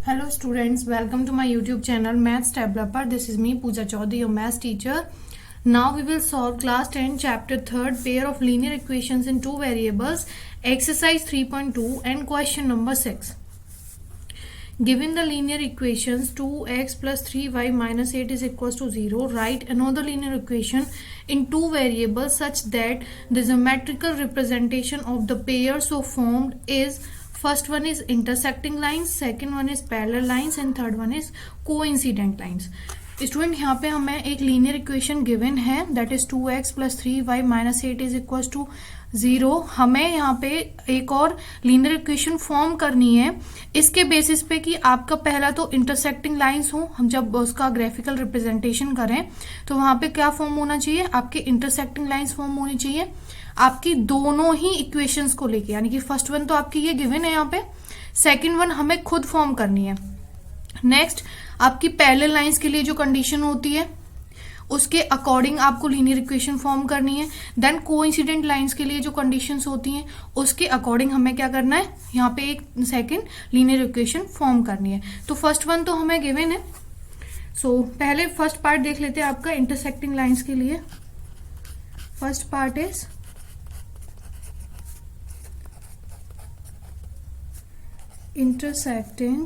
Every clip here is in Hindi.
Hello students, welcome to my YouTube channel Maths Developer. This is me Pooja Chaudhary, your maths teacher. Now we will solve class 10 chapter 3rd pair of linear equations in two variables, exercise 3.2 and question number 6. Given the linear equations 2x plus 3y minus 8 is equals to 0, write another linear equation in two variables such that the geometrical representation of the pair so formed is first one is intersecting lines, second one is parallel lines and third one is coincident lines. Student यहाँ पे हमें एक लीनियर इक्वेशन गिवन है that is 2x plus 3y minus 8 is equal to 0. हमें यहाँ पे एक और लीनियर इक्वेशन फॉर्म करनी है इसके बेसिस पे कि आपका पहला तो इंटरसेक्टिंग लाइंस हो. हम जब उसका ग्राफिकल रिप्रेजेंटेशन करें तो वहां पे क्या फॉर्म होना चाहिए, आपके इंटरसेक्टिंग लाइंस फॉर्म होनी चाहिए आपकी दोनों ही इक्वेशंस को लेके. यानी कि फर्स्ट वन तो आपकी ये गिवन है यहाँ पे, सेकेंड वन हमें खुद फॉर्म करनी है. नेक्स्ट आपकी पैरेलल लाइंस के लिए जो कंडीशन होती है उसके अकॉर्डिंग आपको लीनियर इक्वेशन फॉर्म करनी है. देन कोइंसिडेंट लाइंस के लिए जो कंडीशंस होती हैं उसके अकॉर्डिंग हमें क्या करना है, यहाँ पे एक सेकंड लीनियर इक्वेशन फॉर्म करनी है. तो फर्स्ट वन तो हमें गिवन है. सो पहले फर्स्ट पार्ट देख लेते हैं आपका इंटरसेक्टिंग लाइंस के लिए. First part is intersecting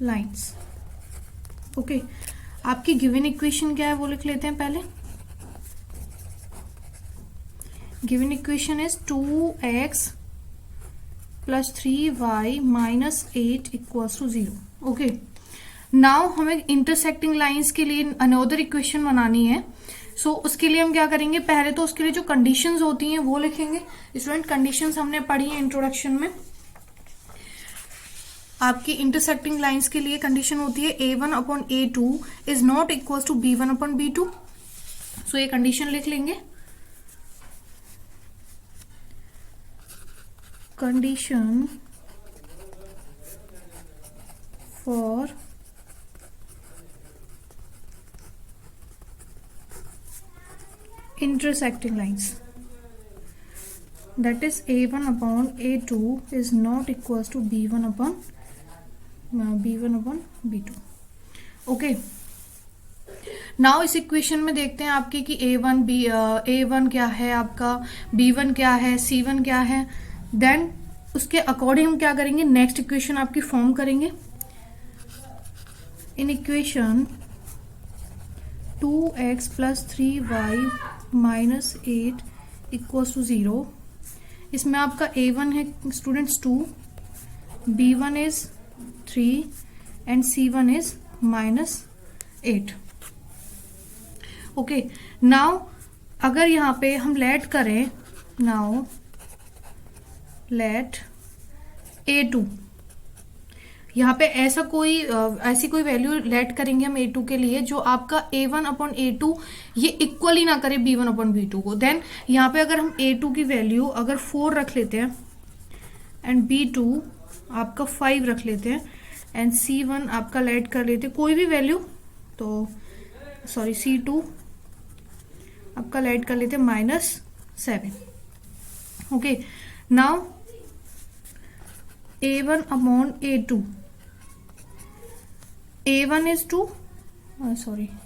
lines. Okay आपकी गिवन इक्वेशन क्या है वो लिख लेते हैं पहले. Given equation is 2x plus 3y minus 8 equals to 0. Okay now हमें इंटरसेक्टिंग लाइंस के लिए अनदर इक्वेशन बनानी है. सो उसके लिए हम क्या करेंगे, पहले तो उसके लिए जो कंडीशंस होती हैं वो लिखेंगे. स्टूडेंट कंडीशंस हमने पढ़ी है इंट्रोडक्शन में. आपकी इंटरसेक्टिंग लाइंस के लिए कंडीशन होती है a1 upon a2 is not equal to b1 upon b2. So ये कंडीशन लिख लेंगे. Condition for intersecting lines, that is a1 upon a2 is not equals to b1 upon b2. Okay now इस इक्वेशन में देखते हैं आपके कि a1 क्या है, आपका b1 क्या है, c1 क्या है. देन उसके अकॉर्डिंग हम क्या करेंगे, नेक्स्ट इक्वेशन आपकी फॉर्म करेंगे. In equation 2x plus 3y minus 8 equals to 0. इसमें आपका a1 है students 2, b1 is 3 and c1 is minus 8. Okay now अगर यहाँ पे हम लेट करें, नाउ लेट a2, यहाँ पे ऐसी कोई वैल्यू लेट करेंगे हम a2 के लिए जो आपका a1 अपॉन a2 ये इक्वल ही ना करे b1 अपॉन b2 को. देन यहाँ पे अगर हम a2 की वैल्यू अगर 4 रख लेते हैं एंड b2 आपका 5 रख लेते हैं एंड c1 आपका लेट कर लेते हैं कोई भी वैल्यू, तो सॉरी c2 आपका लेट कर लेते हैं -7. Okay now a1 upon a2, a1 is 2,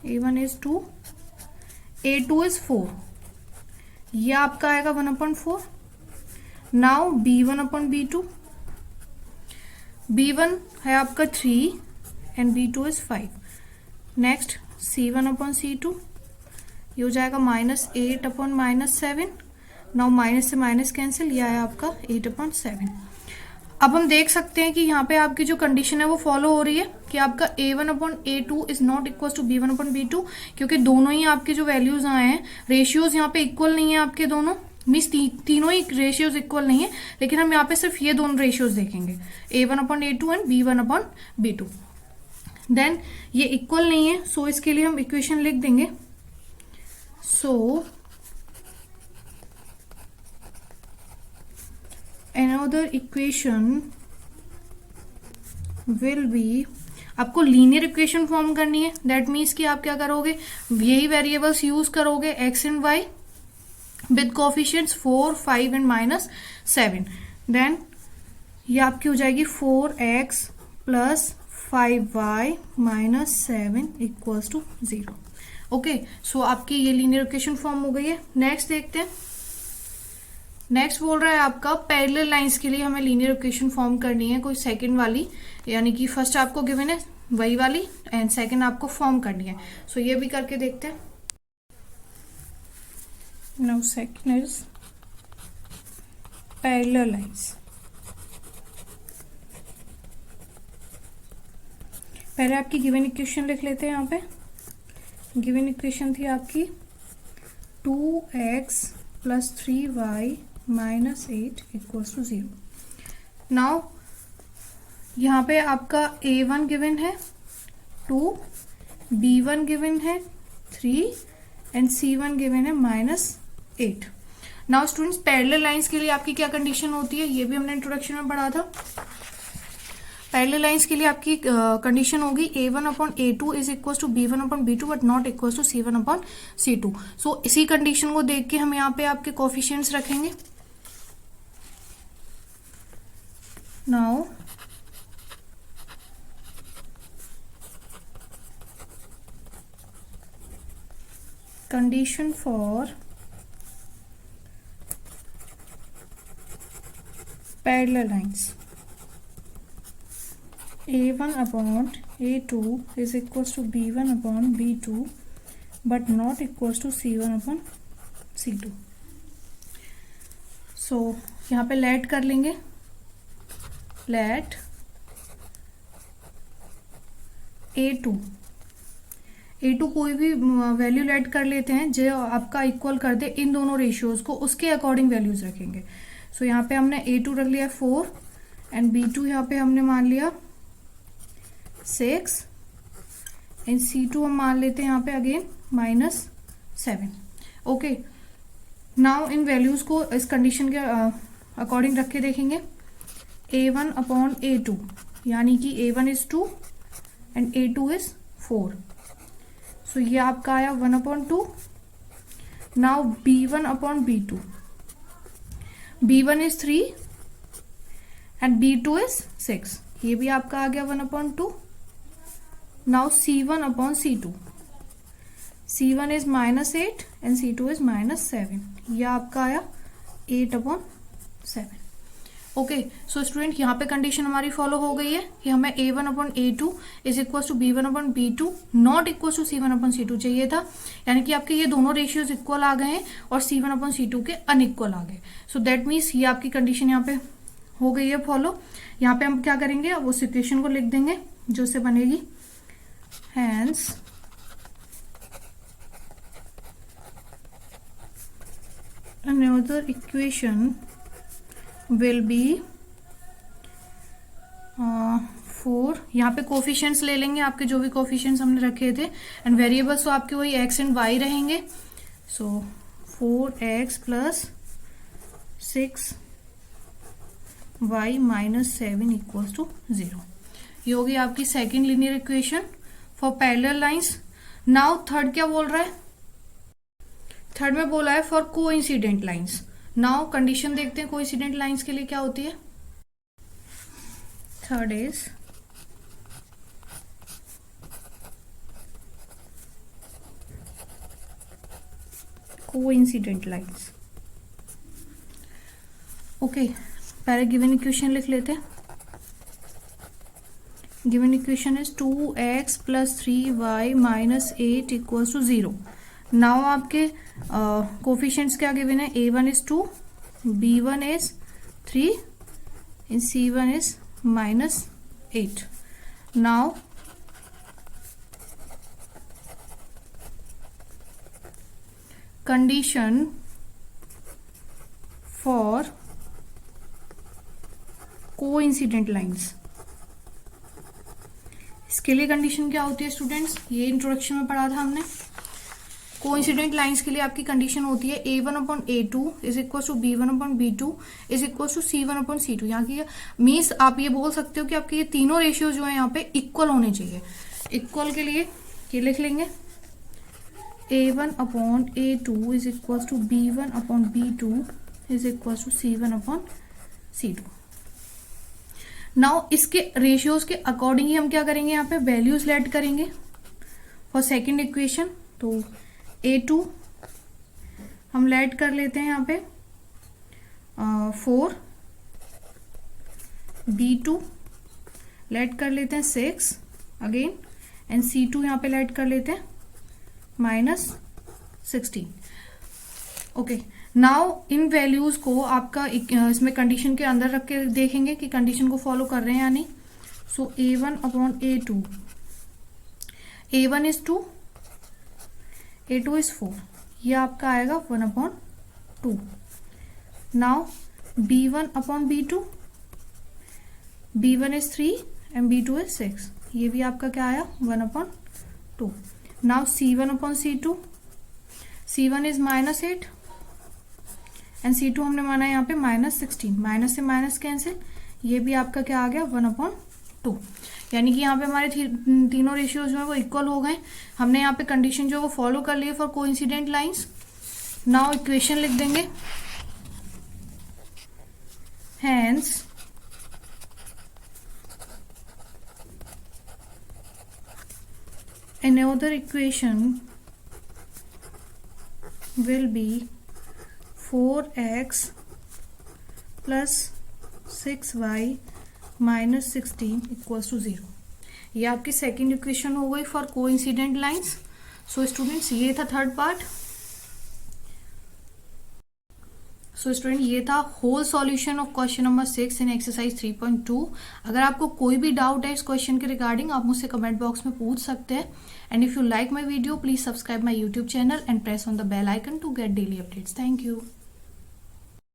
a1 is 2, a2 is 4, ये आपका आएगा 1/4. Now b1 upon b2, b1 है आपका 3 and b2 is 5. Next c1 upon c2, ये हो जाएगा -8 अपॉन -7. नाउ माइनस से माइनस कैंसिल, ये आया आपका 8/7. अब हम देख सकते हैं कि यहाँ पे आपकी जो कंडीशन है वो फॉलो हो रही है कि आपका a1 upon a2 is not equal to b1 upon b2, क्योंकि दोनों ही आपके जो वैल्यूज आए हैं रेशियोज यहाँ पे इक्वल नहीं है आपके दोनों. मीन्स तीनों ही रेशियोज इक्वल नहीं है, लेकिन हम यहाँ पे सिर्फ ये दोनों रेशियोज देखेंगे a1 upon a2 and b1 upon b2. Then ये इक्वल नहीं है, सो इसके लिए हम इक्वेशन लिख देंगे. So another equation will be, आपको लीनियर इक्वेशन फॉर्म करनी है. दैट मीन्स कि आप क्या करोगे, यही वेरिएबल्स यूज करोगे x and y with coefficients 4, 5 and -7. Then ये आपकी हो जाएगी 4x plus 5y minus 7 equals to 0। Okay, so आपकी ये लीनियर इक्वेशन फॉर्म हो गई है। नेक्स्ट देखते हैं। नेक्स्ट बोल रहा है आपका पैरेलल लाइंस के लिए हमें लीनियर इक्वेशन फॉर्म करनी है, कोई सेकंड वाली, यानी कि फर्स्ट आपको गिवन है वही वाली एंड सेकंड आपको फॉर्म करनी है। सो ये भी करके देखते हैं। Now second is parallel lines. पहले आपकी गिवन इक्वेशन लिख लेते हैं। यहाँ पे गिवन इक्वेशन थी आपकी 2x plus 3y minus 8 equals to 0। Now यहाँ पे आपका a1 गिवन है 2, b1 गिवन है 3 एंड c1 गिवन है minus 8। Now students, parallel lines के लिए आपकी क्या कंडीशन होती है, ये भी हमने इंट्रोडक्शन में पढ़ा था। पैरेलल लाइंस के लिए आपकी कंडीशन होगी a1 upon a2 is equal to b1 upon b2 but not equal to c1 upon c2। So इसी कंडीशन को देख के हम यहाँ पे आपके कोफिशिएंट्स रखेंगे। Now condition for parallel lines a1 upon a2 is equals to b1 upon b2 but not equals to c1 upon c2। सो यहाँ पे लेट कर लेंगे। लेट a2 कोई भी वैल्यू लेट कर लेते हैं जो आपका इक्वल कर दे इन दोनों रेशियोज को, उसके अकॉर्डिंग वैल्यूज रखेंगे। सो यहाँ पे हमने a2 रख लिया 4 एंड b2 यहाँ पे हमने मान लिया 6 एंड c2 हम मान लेते हैं यहाँ पे again minus 7। Okay, now in values को इस कंडीशन के अकॉर्डिंग रख के देखेंगे। a1 अपॉन a2 यानी कि a1 is 2 and a2 is 4। सो ये आपका आया 1 upon 2। Now b1 upon b2, b1 is 3 and b2 is 6, ये भी आपका आ गया 1 upon 2। Now c1 upon c2, c1 is minus 8 and c2 is minus 7, यह आपका आया 8 अपॉन 7। ओके, सो स्टूडेंट यहाँ पे कंडीशन हमारी फॉलो हो गई है कि हमें a1 upon a2 is equal to b1 upon b2 not equal to c1 upon c2 चाहिए था, यानी कि आपके ये दोनों रेशियोज इक्वल आ गए हैं और c1 अपॉन c2 के अनइक्वल आ गए। सो दैट मीन्स ये आपकी कंडीशन यहाँ पे हो गई है फॉलो। यहाँ पे हम क्या करेंगे, अब उस इक्वेशन को लिख देंगे जो से बनेगी। Hence another equation will be 4। यहाँ पे कोफिशिएंट्स ले लेंगे आपके जो भी कोफिशिएंट्स हमने रखे थे एंड वेरिएबल्स तो आपके वही x एंड y रहेंगे। So 4x plus 6y minus 7 equals to 0। ये होगी आपकी second linear equation for parallel lines. Now third क्या बोल रहा है, थर्ड में बोला है for coincident lines. Now condition देखते हैं कोइंसिडेंट लाइंस के लिए क्या होती है। Third is coincident lines. Okay, पहले गिवन इक्वेशन लिख लेते हैं। Given equation is 2x plus 3y minus 8 equals to 0। Now आपके कोफिशिएंट्स क्या गिवन है, a1 is 2, b1 is 3 and c1 is minus 8। Now condition for coincident lines, इसके लिए कंडीशन क्या होती है स्टूडेंट्स, ये इंट्रोडक्शन में पढ़ा था हमने। कोइंसिडेंट लाइंस के लिए आपकी कंडीशन होती है a1 upon a2 is equal to b1 upon b2 is equal to c1 upon c2। यहाँ की मीन्स आप ये बोल सकते हो कि आपके ये तीनों रेशियो जो है यहाँ पे इक्वल होने चाहिए। इक्वल के लिए ये लिख लेंगे a1 upon a2 is equal to b1 upon b2 is equal to c1 upon c2। Now इसके रेशियोज के अकॉर्डिंग ही हम क्या करेंगे, यहाँ पे वैल्यूज लेट करेंगे फॉर सेकेंड इक्वेशन। तो A2 हम लेट कर लेते हैं यहाँ पे 4, B2 लेट कर लेते हैं 6 अगेन, एंड C2 यहाँ पे लेट कर लेते हैं -16। ओके, नाउ इन वैल्यूज को आपका इसमें कंडीशन के अंदर रख के देखेंगे कि कंडीशन को फॉलो कर रहे हैं या नहीं। सो A1 upon A2, A1 is 2, A2 is 4, ये आपका आएगा 1/2। Now B1 upon B2, B1 is 3 and B2 is 6, ये भी आपका क्या आया 1/2। Now C1 upon C2, C1 is -8 and C2 हमने माना है यहाँ पे -16, माइनस से माइनस कैंसिल, ये भी आपका क्या आ गया 1/2। यानी कि यहाँ पे हमारे तीनों रेशियोज जो है वो इक्वल हो गए। हमने यहाँ पे कंडीशन जो है वो फॉलो कर लिए for coincident lines. Now equation लिख देंगे, hence another equation will be 4x plus 6y minus 16 equals to 0। ये आपकी सेकेंड इक्वेशन हो गई for coincident lines. So students ये था थर्ड पार्ट। सो स्टूडेंट ये था whole solution of question number 6 in exercise 3.2। अगर आपको कोई भी डाउट है इस क्वेश्चन के रिगार्डिंग, आप मुझसे कमेंट बॉक्स में पूछ सकते हैं। And if you like my video, please subscribe my YouTube channel and press on the bell icon to get daily updates. Thank you.